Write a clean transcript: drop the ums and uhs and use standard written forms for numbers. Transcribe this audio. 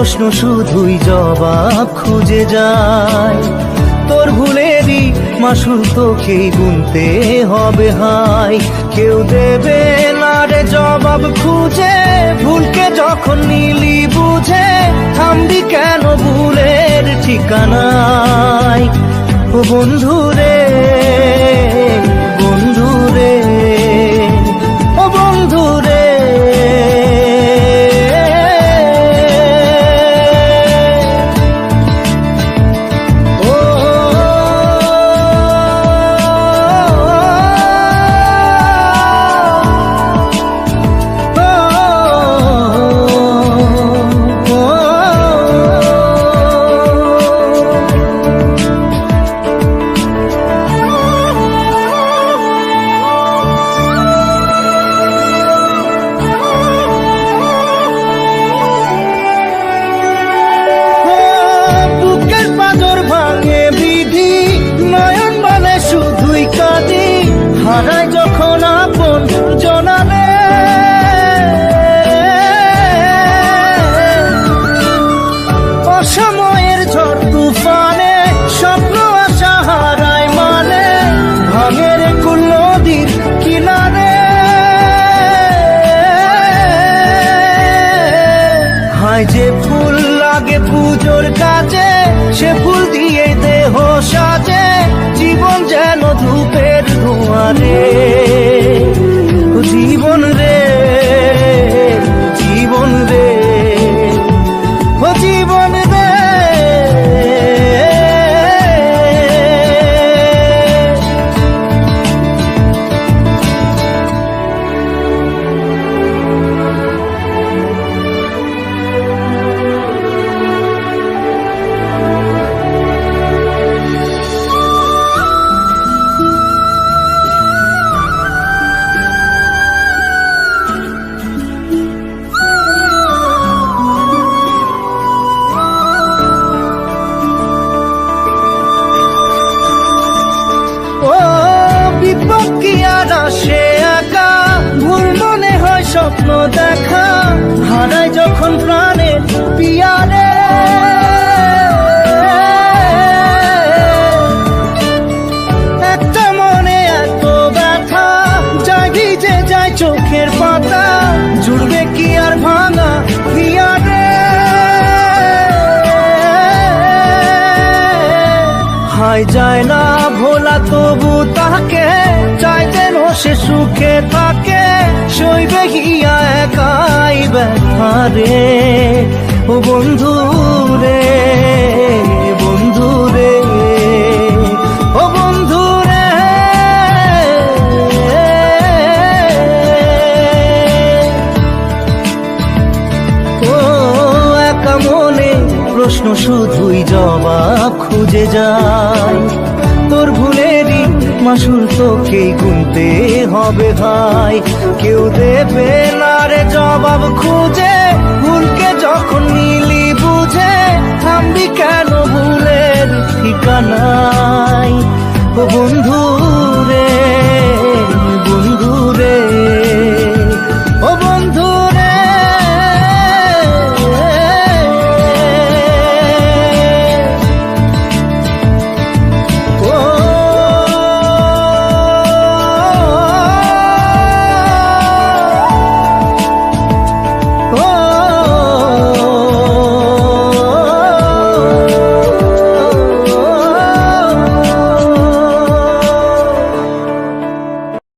প্রশ্ন শুধুই জবাব খুঁজে যায়। তোর ভুলেরই মাসুল তোকেই গুনতে হবে হাই। কেউ দেবে না রে জবাব খুঁজে, ভুলকে যখন নিলি বুঝে থামবি কেন ভুলের ঠিকানায়। ও বন্ধু রে, বন্ধু রে, ও বন্ধু রে। হারায় যখন আপন জনারে, অসময়ের ঝড় তুফানে স্বপ্ন আশা হারায় মানে, ভাঙের কুল নদীর কিনারে। হায় যে ফুল লাগে পুজোর কাজে, সে ফুল দিয়ে দেহ সাজে, জীবন যেন ধূপের ধোঁয়ারে। জীবন রে, জীবন রে, ও জীবন রে। সে একা ভুল মনে হয় স্বপ্ন দেখা, হারায় যখন প্রাণের পিয়ারে। একটা মনে এত ব্যথা যায় ভিজে যায় চোখের পাতা, জুড়বে কি আর ভাঙা পিয়ারে। হায় যায় না ভোলা তবু তাকে চাই যেন সে সুখে থাকে, সইবে গিয়া একাই ব্যথা রে। ও বন্ধু রে, বন্ধু রে, ও বন্ধু রে। ও একা মনে প্রশ্ন শুধুই জবাব খুঁজে যায়। তোর ভুলেরই মাসুল তোকেই গুনতে হবে ভাই। কেউ দেবে না রে জবাব খুঁজে, ভুলকে যখন নিলি বুঝে থামবি কেন